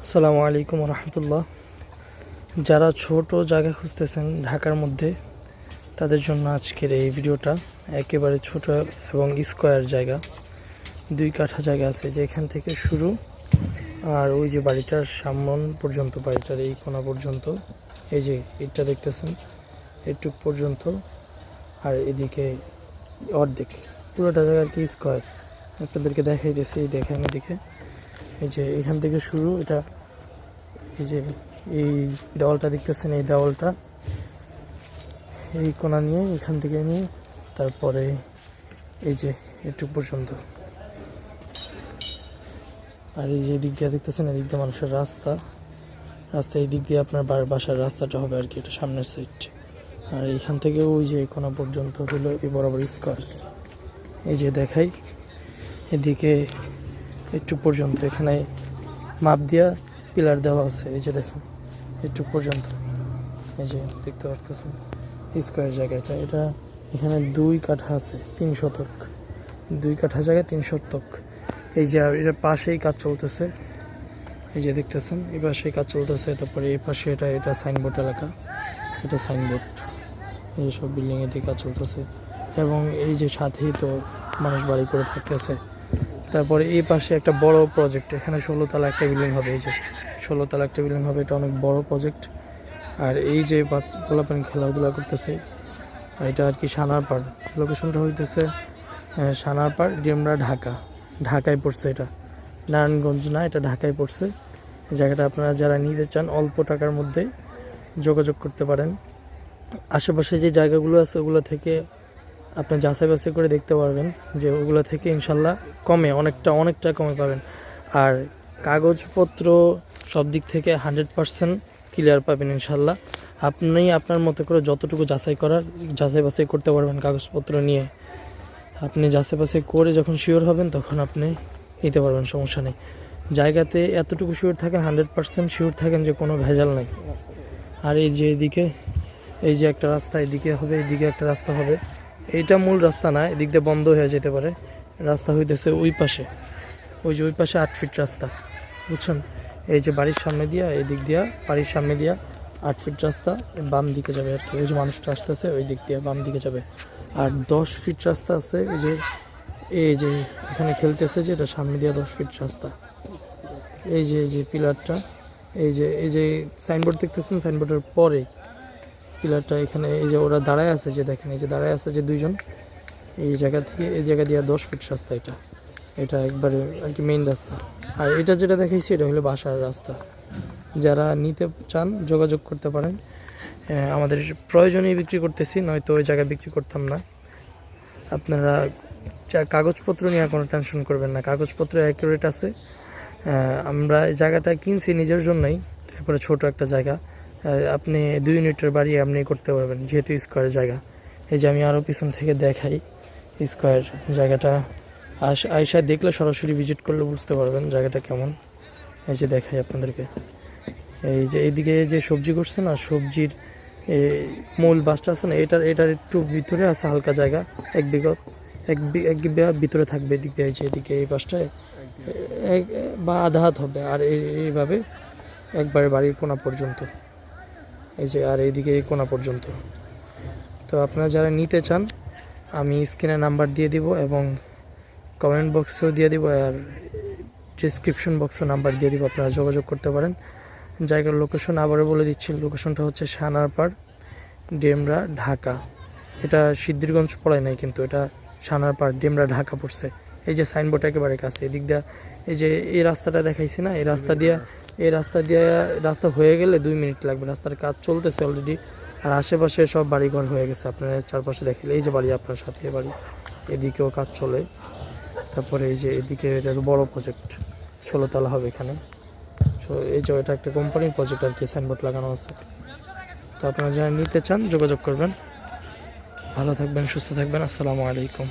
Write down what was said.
আসসালামু আলাইকুম রহমতুল্লাহ। যারা ছোট জায়গা খুঁজতেছেন ঢাকার মধ্যে, তাদের জন্য আজকের এই ভিডিওটা। একেবারে ছোট এবং স্কোয়ার জায়গা, 2 কাঠা জায়গা আছে, যে এখান থেকে শুরু আর ওই যে বাড়িটার সামন পর্যন্ত, বাড়িটার এই কোণা পর্যন্ত, এই যে ইটটা দেখতেছেন এইটুক পর্যন্ত, আর এদিকে অর্ধেক পুরোটা জায়গা আর কি স্কোয়ার। আপনাদেরকে দেখাইতেছি, দেখেন এদিকে, এই যে এখান থেকে শুরু। এটা এই যে এই দেওয়ালটা দেখতেছেন, এই দেওয়ালটা এই কোণা নিয়ে, এখান থেকে নিয়ে তারপরে এই যে একটু পর্যন্ত। আর এই যে দিক দিয়ে দেখতেছেন, এদিক দিয়ে মানুষের রাস্তা, এই দিক দিয়ে আপনার বাসার রাস্তাটা হবে আর কি, এটা সামনের সাইড। আর এইখান থেকে ওই যে কোণা পর্যন্ত হলো এই বরাবর স্কোয়ার। এই যে দেখাই, এদিকে একটু পর্যন্ত এখানে মাপ দিয়া পিলার দেওয়া আছে, এই যে দেখেন একটু পর্যন্ত। এই যে দেখতে পারতেছেন স্কোয়ার জায়গাটা, এটা এখানে 2 কাঠা আছে, 3 শতক, 2 কাঠা জায়গায় 3 শতক। এই যে এটার পাশেই কাজ চলতেছে, এই যে দেখতেছেন এই পাশেই কাজ চলতেছে। তারপরে এই পাশে এটা সাইনবোর্ড এলাকা, এটা সাইনবোর্ড, এই সব বিল্ডিংয়ে দিয়ে কাজ চলতেছে। এবং এই যে সাথেই তো মানুষ বাড়ি করে থাকতেছে। তারপরে এই পাশে একটা বড় প্রজেক্ট, এখানে 16 তলা একটা বিল্ডিং হবে, এই যে 16 তলা একটা বিল্ডিং হবে, এটা অনেক বড় প্রজেক্ট। আর এই যে পোলাপানি খেলাধুলা করতেছে, এটা আর কি সানারপাড়, লোকেশনটা হইতেছে সানারপাড়, ডেমরা, ঢাকায় পড়ছে। এটা নারায়ণগঞ্জ না, এটা ঢাকায় পড়ছে। এই জায়গাটা আপনারা যারা নিতে চান অল্প টাকার মধ্যে যোগাযোগ করতে পারেন। আশেপাশে যে জায়গাগুলো আছে ওগুলো থেকে আপনি যাচাই বাছাই করে দেখতে পারবেন যে ওগুলো থেকে ইনশাল্লাহ কমে, অনেকটা কমে পাবেন। আর কাগজপত্র সব দিক থেকে 100% ক্লিয়ার পাবেন ইনশাল্লাহ। আপনি আপনার মতো করে যতটুকু যাচাই বাছাই করতে পারবেন কাগজপত্র নিয়ে। আপনি যাচাই বাছাই করে যখন শিওর হবেন তখন আপনি নিতে পারবেন, সমস্যা নেই। জায়গাতে এতটুকু শিওর থাকেন, 100% শিওর থাকেন যে কোনো ভেজাল নাই। আর এই যে এদিকে এই যে একটা রাস্তা এদিকে হবে, এদিকে একটা রাস্তা হবে, এইটা মূল রাস্তা না, এদিক দিয়ে বন্ধ হয়ে যেতে পারে। রাস্তা হইতেছে ওই পাশে, ওই যে ওই পাশে 8 ফিট রাস্তা, বুঝছেন? এই যে বাড়ির সামনে দিয়া, এই দিক দিয়া বাড়ির সামনে দিয়া 8 ফিট রাস্তা বাম দিকে যাবে আর কি। ওই যে মানুষটা আসতেছে ওই দিক দিয়ে বাম দিকে যাবে। আর 10 ফিট রাস্তা আছে, এই যে এখানে খেলতেছে, যে এটা সামনে দিয়া 10 ফিট রাস্তা। এই যে পিলারটা, এই যে সাইনবোর্ড দেখতেছেন, সাইনবোর্ডের পরে পিলারটা, এখানে এই যে ওরা দাঁড়ায় আছে, যে দেখেন এই যে দাঁড়ায় আছে যে 2 জন, এই জায়গা থেকে এই জায়গা দিয়ে 10 ফিট রাস্তা। এটা একবারে আর কি মেইন রাস্তা। আর এটা যেটা দেখাইছি এটা হলো বাসার রাস্তা। যারা নিতে চান যোগাযোগ করতে পারেন। আমাদের প্রয়োজনেই বিক্রি করতেছি, নয়তো ওই জায়গায় বিক্রি করতাম না। আপনারা কাগজপত্র নিয়ে কোনো টেনশন করবেন না, কাগজপত্র অ্যাকুরেট আছে। আমরা এই জায়গাটা কিনছি নিজের জন্যই, তারপরে ছোট একটা জায়গা, আপনি 2 ইউনিটের বাড়ি আপনি করতে পারবেন, যেহেতু স্কোয়ার জায়গা। এই যে আমি আরও পিছন থেকে দেখাই স্কোয়ার জায়গাটা, আয়সা দেখলে সরাসরি ভিজিট করলে বুঝতে পারবেন জায়গাটা কেমন। এই যে দেখাই আপনাদেরকে, এই যে এইদিকে যে সবজি করছে না, সবজির মূল বাসটা আছে না, এটার একটু ভিতরে আছে হালকা জায়গা, এক বিঘা ভিতরে থাকবে এদিক দিয়ে। এদিকে এই পাশটায় বা আধা হাত হবে। আর এইভাবে একবারে বাড়ির কোণা পর্যন্ত, এই যে আর এইদিকে এই কোণা পর্যন্ত। তো আপনারা যারা নিতে চান আমি স্ক্রিনে নাম্বার দিয়ে দিব এবং কমেন্ট বক্সেও দিয়ে দিব, আর ডিসক্রিপশন বক্সেও নাম্বার দিয়ে দিব, আপনারা যোগাযোগ করতে পারেন। জায়গার লোকেশন আবারও বলে দিচ্ছি, লোকেশনটা হচ্ছে সানারপাড়, ডেমরা, ঢাকা। এটা সিদ্ধিরগঞ্জ পড়ায় নাই, কিন্তু এটা সানারপাড়, ডেমরা, ঢাকা পড়ছে। এই যে সাইনবোর্ড একেবারে কাছে, এদিক দিয়ে এই যে এই রাস্তাটা দেখাইছি না, এই রাস্তা হয়ে গেলে 2 মিনিট লাগবে। রাস্তার কাজ চলতেছে অলরেডি। আর আশেপাশে সব বাড়িঘর হয়ে গেছে, আপনারা চারপাশে দেখিলে এই যে বাড়ি, আপনার সাথে বাড়ি, এদিকেও কাজ চলে। তারপরে এই যে এদিকে এটা বড় প্রজেক্ট, 16 তলা হবে এখানে। এই যে এটা একটা কোম্পানির প্রজেক্ট আর কি, সাইনবোর্ড লাগানো আছে। তো আপনারা যারা নিতে চান যোগাযোগ করবেন। ভালো থাকবেন, সুস্থ থাকবেন। আসসালামু আলাইকুম।